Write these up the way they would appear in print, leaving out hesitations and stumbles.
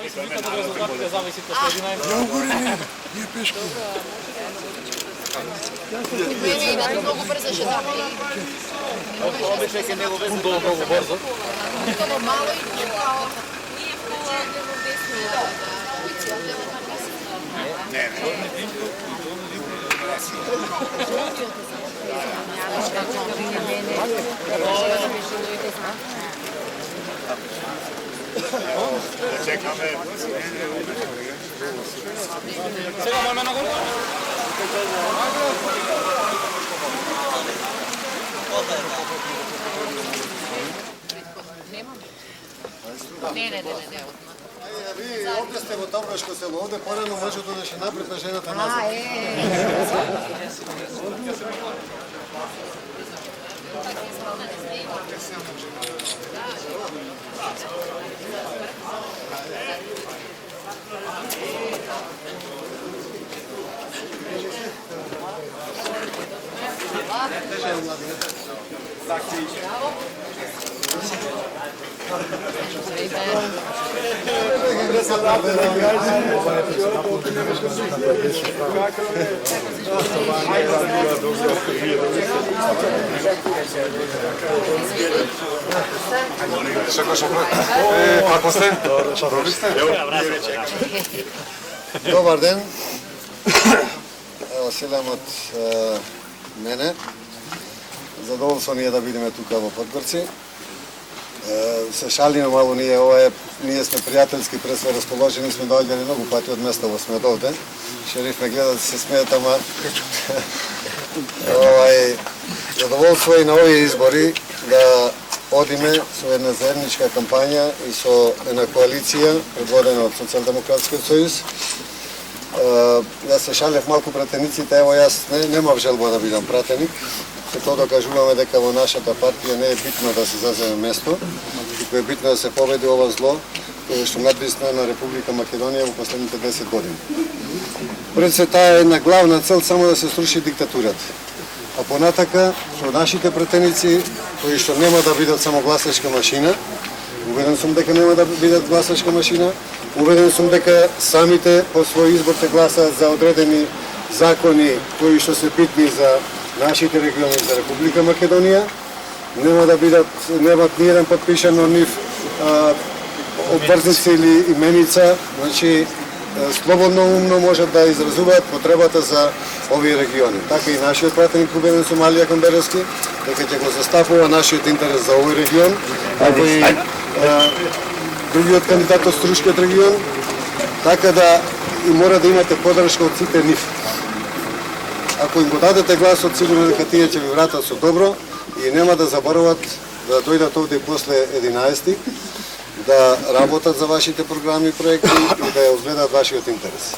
зависи викат од резултатите, зависи после 11. Многу не пешко. Мене и да многу брзо ще да. Обичај ке него везу многу брзо. Тоа мало и тоа. Сега можеме на гол. Не. Ви овде сте во Таврашко село, овде порано може да одеше напред на жената назад. Како сте? Добар ден. Ево селам од мене. Задоволство ни е да бидеме тука во Подгорци. Се шалиме мало ние сме пријателски пресве расположени, сме доаѓали многу пати од место во сме овде. Шериф ме гледа да се смеет, ама задоволство и на овие избори да одиме со една заедничка кампања и со една коалиција предводена од Социјалдемократскиот сојуз. Јас се шалев малку пратениците, ево јас немав желба да бидам пратеник. Тоа докажуваме дека во нашата партија не е битно да се заземе место, туку е битно да се победи ова зло, кое што надвисна на Република Македонија во последните 10 години. Пред се таа е една главна цел само да се сруши диктатурата. А понатака, со нашите пратеници, кои што нема да бидат само гласачка машина, убеден сум дека нема да бидат гласачка машина, убеден сум дека самите по свој избор ќе гласаат за одредени закони кои што се битни за нашите региони, за Република Македонија. Нема да бидат, немат ни еден подпишан од нив обврзница или именица, значи слободно умно можат да изразуваат потребата за овие региони. Така и нашиот пратеник убеден сум Алија Камберовски, дека ќе го застапува нашиот интерес за овој регион, како и другиот кандидат од Струшкиот регион, така да и мора да имате подршка од сите нив. Ако им го дадете гласот, сигурно дека тие ќе ви вратат со добро и нема да заборават да дојдат овде и после 11 да работат за вашите програми и проекти и да ја одгледаат вашиот интерес.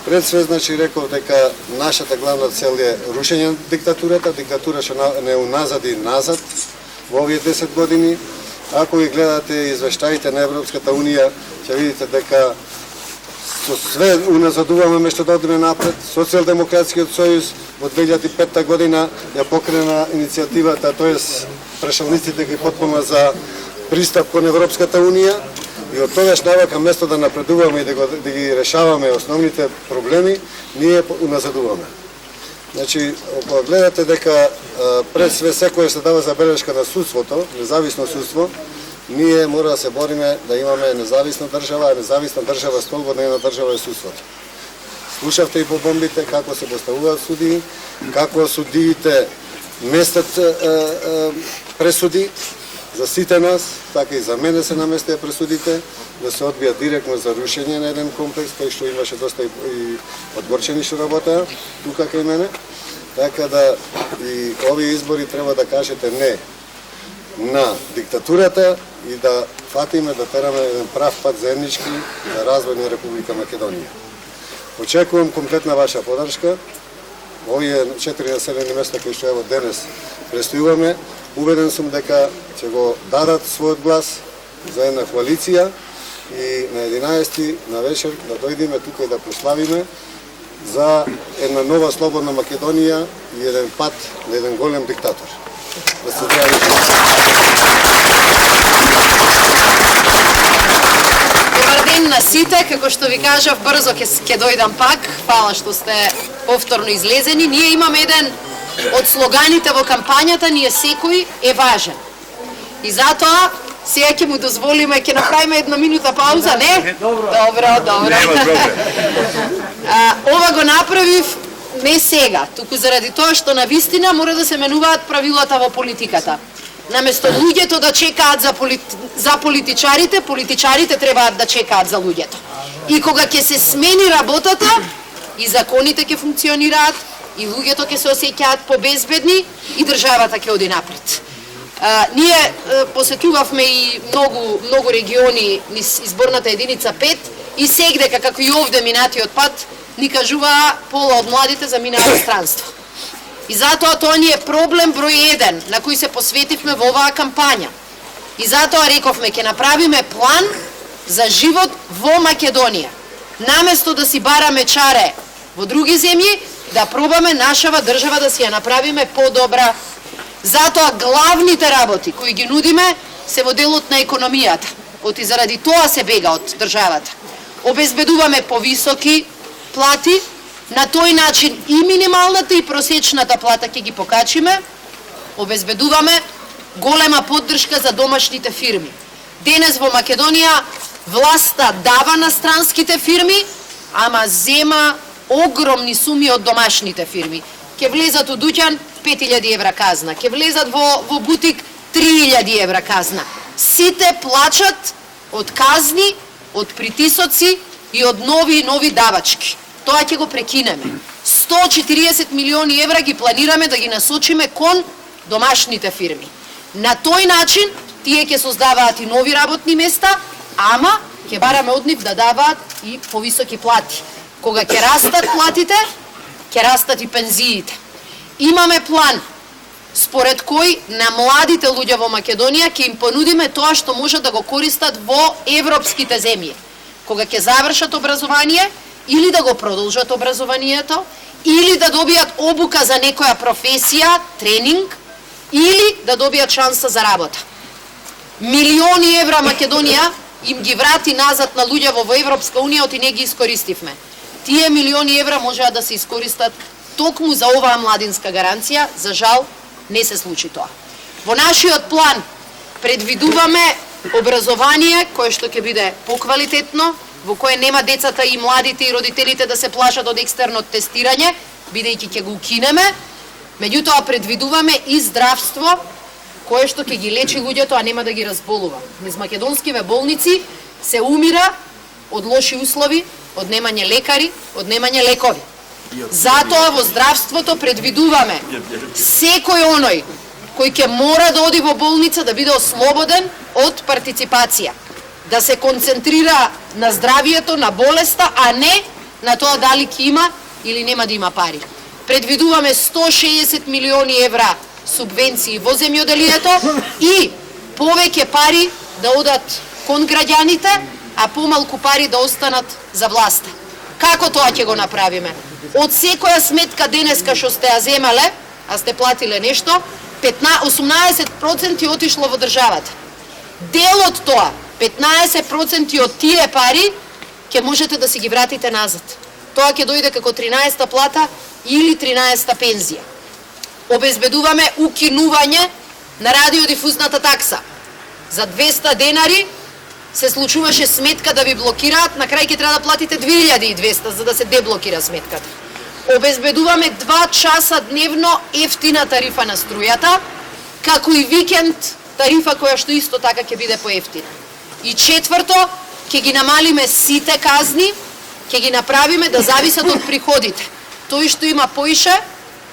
Пред све, значи, реков дека нашата главна цел е рушење на диктатурата, диктатура што не уназади назад во овие 10 години. Ако ги гледате извештаите на Европската Унија, ќе видите дека со све уназадуваме мешто да одиме напред. Социјалдемократскиот сојуз во 2005 година ја покрена иницијативата, тоест прешалниците ги потпомна за пристап кон Европската Унија и од тогаш навака место да напредуваме и да ги решаваме основните проблеми, ние уназадуваме. Значи, ако гледате дека пред све секој се дава забелешка на судството, независно судство, ние мора да се бориме да имаме независна држава, а независна држава, слободна една држава е судството. Слушавте и по бомбите како се поставуваат судии, како судиите местат пресуди за сите нас, така и за мене се наместија пресудите, да се одбија директно за рушење на еден комплекс, кај што имаше доста и подгорчени што работеа, тука кај мене. Така да и овие избори треба да кажете не на диктатурата и да фатиме да тераме еден прав пат заеднички за развој на Република Македонија. Очекувам комплетна ваша подршка. Овие 4 населени места кои што ево денес престојуваме, убеден сум дека ќе го дадат својот глас за една коалиција и на 11 на вечер да дојдеме тука и да прославиме за една нова слободна Македонија и еден пат на еден голем диктатор. Да се здрави. Добар ден на сите, како што ви кажав, брзо ќе дојдам пак. Фала што сте повторно излезени. Ние имаме еден од слоганите во кампањата, ние секој е важен. И затоа сега ќе му дозволиме, ќе направиме една минута пауза, не? Добро. Ова го направив не сега, туку заради тоа што на вистина мора да се менуваат правилата во политиката. Наместо луѓето да чекаат за политичарите, политичарите требаат да чекаат за луѓето. И кога ќе се смени работата, и законите ќе функционираат, и луѓето ќе се осеќаат побезбедни, и државата ќе оди напред. Ние посетувавме и многу региони низ изборната единица 5 и сегдека, како и овде минатиот пат, ни кажуваа пола од младите заминаа странство. И затоа тоа ни е проблем број 1 на кој се посветивме во оваа кампања. И затоа рековме ќе направиме план за живот во Македонија. Наместо да си бараме чаре во други земји, да пробаме нашава држава да си ја направиме подобра. Затоа главните работи кои ги нудиме се во делот на економијата. Оти заради тоа се бега од државата. Обезбедуваме повисоки плати, на тој начин и минималната и просечната плата ќе ги покачиме. Обезбедуваме голема поддршка за домашните фирми. Денес во Македонија власта дава на странските фирми, ама зема огромни суми од домашните фирми. Ке влезат у дуќан 5000 евра казна, ке влезат во бутик 3000 евра казна. Сите плачат од казни, од притисоци и од нови давачки. Тоа ќе го прекинеме. 140 милиони евра ги планираме да ги насочиме кон домашните фирми. На тој начин тие ќе создаваат и нови работни места, ама ќе бараме од нив да даваат и повисоки плати. Кога ќе растат платите, ќе растат и пензиите. Имаме план според кој на младите луѓе во Македонија ќе им понудиме тоа што можат да го користат во европските земји. Кога ќе завршат образование, или да го продолжат образованието, или да добијат обука за некоја професија, тренинг, или да добијат шанса за работа. Милиони евра Македонија им ги врати назад на луѓе во Европска Унија, оти не ги искористивме. Тие милиони евра можеа да се искористат токму за оваа младинска гаранција, за жал не се случи тоа. Во нашиот план предвидуваме образование кое што ќе биде поквалитетно, во кое нема децата и младите и родителите да се плашат од екстерно тестирање, бидејќи ќе го укинеме. Меѓутоа предвидуваме и здравство кое што ќе ги лечи луѓето, а нема да ги разболува. Низ македонскиве болници се умира од лоши услови, од немање лекари, од немање лекови. Затоа во здравството предвидуваме секој оној кој ќе мора да оди во болница да биде ослободен од партиципација, да се концентрира на здравието, на болеста, а не на тоа дали ќе има или нема да има пари. Предвидуваме 160 милиони евра субвенции во земјоделието и повеќе пари да одат кон граѓаните, а помалку пари да останат за власта. Како тоа ќе го направиме? Од секоја сметка денеска што сте ја земале, а сте платиле нешто, 18% отишло во државата. Дел од тоа, 15% од тие пари, ќе можете да си ги вратите назад. Тоа ќе дојде како 13-та плата или 13-та пензија. Обезбедуваме укинување на радиодифузната такса. За 200 денари се случуваше сметка да ви блокираат, на крај ќе треба да платите 2200 за да се деблокира сметката. Обезбедуваме 2 часа дневно ефтина тарифа на струјата, како и викенд тарифа која што исто така ќе биде поевтина. И четврто, ќе ги намалиме сите казни, ќе ги направиме да зависат од приходите. Тој што има поише,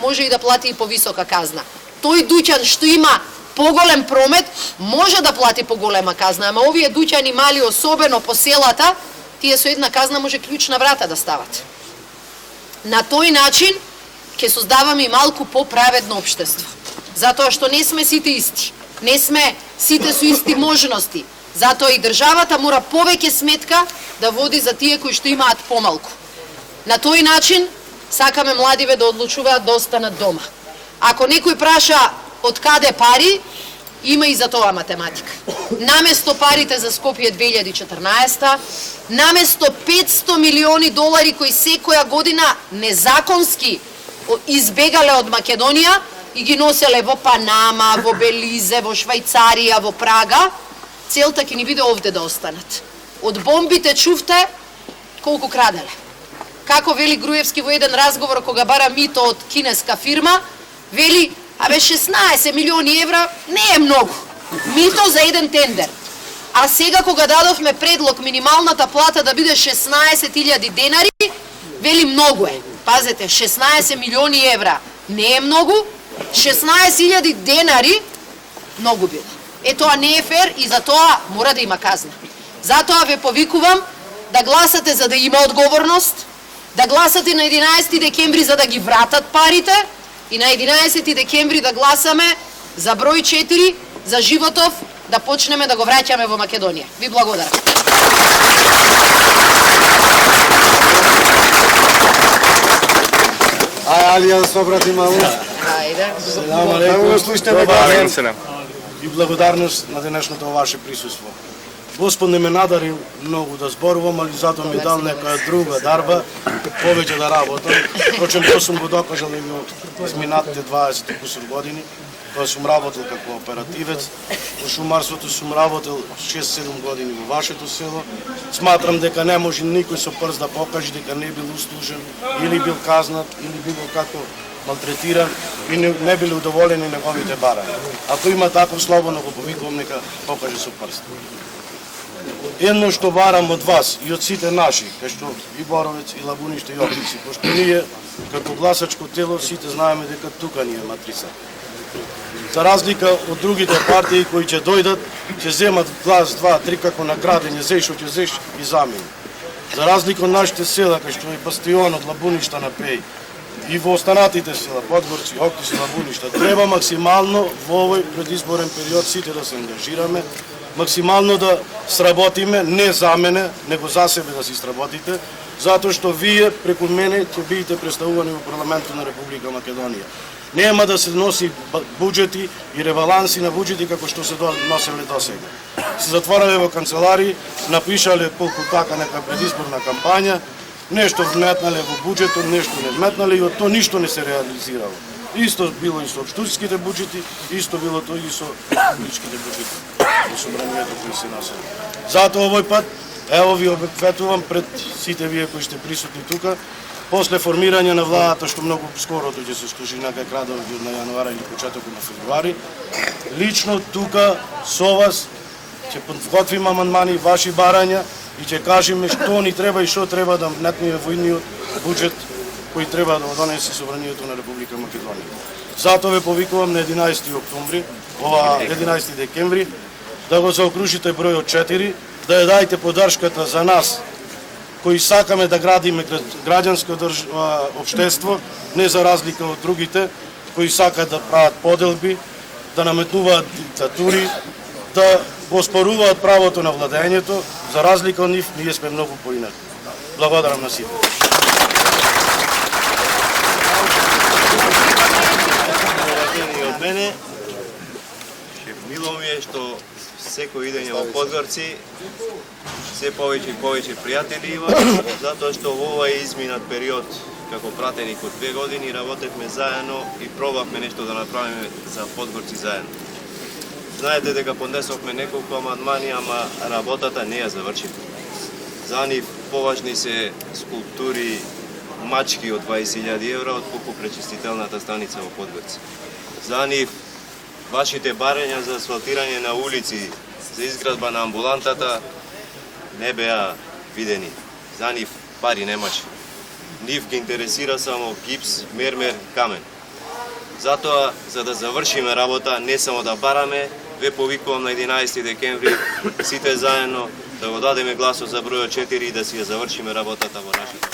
може и да плати и повисока казна. Тој дуќан што има поголем промет, може да плати поголема казна, ама овие дуќани мали, особено по селата, тие со една казна може клjuč на врата да стават. На тој начин ќе создаваме и малку поправедно општество. Затоа што не сме сите исти, не сме сите со исти можности. Затоа и државата мора повеќе сметка да води за тие кои што имаат помалку. На тој начин сакаме младиве да одлучуваат да останат дома. Ако некој праша од каде пари, Има и за тоа математика. Наместо парите за Скопје 2014, наместо 500 милиони долари кои секоја година незаконски избегале од Македонија и ги носеле во Панама, во Белизе, во Швајцарија, во Прага, целта ќе ни биде овде да останат. Од бомбите чувте колку краделе. Како вели Груевски во еден разговор кога бара мито од кинеска фирма, вели, 16 милиони евра не е многу. Мито за еден тендер. А сега кога дадовме предлог минималната плата да биде 16.000 денари, вели многу е. Пазете, 16 милиони евра не е многу, 16.000 денари многу било. Тоа не е фер и за тоа мора да има казна. Затоа ве повикувам да гласате за да има одговорност, да гласате на 11 декември за да ги вратат парите и на 11 декември да гласаме за број 4, за животов, да почнеме да го враќаме во Македонија. Ви благодарам. Алија да се обрати малу. Ајде. Селам алейкум. Слушате Добар ден. И благодарност на денешното ваше присуство. Господ не ме надарил многу да зборувам, али затоа ми дал некоја друга дарба, повеќе да работам. Впрочем, тоа сум го докажал и од изминатите 20 и кусур години, кога сум работил како оперативец. Во шумарството сум работил 6-7 години во вашето село. Сматрам дека не може никој со прст да покаже дека не бил услужен, или бил казнат, или бил како малтретиран и не били удоволени неговите барања. Ако има таков, слободно го повикувам, нека покаже со прст. Едно што барам од вас и од сите наши, кај што и Боровец, и Лабуниште, и Охридци, пошто ние, како гласачко тело, сите знаеме дека тука ни е матрица. За разлика од другите партии кои ќе дојдат, ќе земат глас 2-3 како наградење, зеш од зеш и замени. За разлика од нашите села, кај што е бастионот Лабуништа на Пеј, и во останатите села, Подгорци, Охридци, Лабуништа, треба максимално во овој предизборен период сите да се ангажираме, максимално да сработиме, не за мене, него за себе да си сработите, затоа што вие преку мене ќе бидете представувани во парламентот на Република Македонија. Нема да се носи буџети и ребаланси на буџети како што се носеле досега. Се затворале во канцелари, напишале колку така нека предизборна кампања, нешто вметнале во буџетот, нешто не вметнале и од тоа ништо не се реализирало. Исто било и со општинските буџети, исто било тоа и со публичките буџети во собранието кои се насели. Затоа овој пат, ево ви обетветувам пред сите вие кои сте присутни тука, после формирање на владата, што многу скоро ќе се случи некај крај на јануари или почетокот на февруари, лично тука со вас ќе подготвим амандмани, ваши барања и ќе кажеме што ни треба и што треба да вметнеме во идниот буџет кој треба да го донесе собранието на Република Македонија. Затоа ве повикувам на 11 октомври, 11 декември, да го заокружите бројот 4, да ја дајте поддршката за нас, кои сакаме да градиме граѓанско општество, не за разлика од другите, кои сакаат да прават поделби, да наметнуваат диктатури, да го споруваат правото на владењето, за разлика од нив, ние сме многу поинаку. Благодарам на сите. Од мене, мило ми е што секој идење во Подгорци се повеќе и повеќе пријатели има, затоа што во овој изминат период како пратеник од 2 години работевме заедно и пробавме нешто да направиме за Подгорци заедно. Знаете дека поднесовме неколку амандмани, ама работата не ја завршивме. За нив поважни се скулптури, мачки од 20.000 евра од колку пречистителната станица во Подгорци. За нив вашите барања за асфалтирање на улици, за изградба на амбулантата не беа видени. За нив пари немаше. Нив ги интересира само гипс, мермер, камен. Затоа, за да завршиме работа, не само да бараме, ве повикувам на 11 декември сите заедно да го дадеме гласот за бројот 4 и да си ја завршиме работата во нашите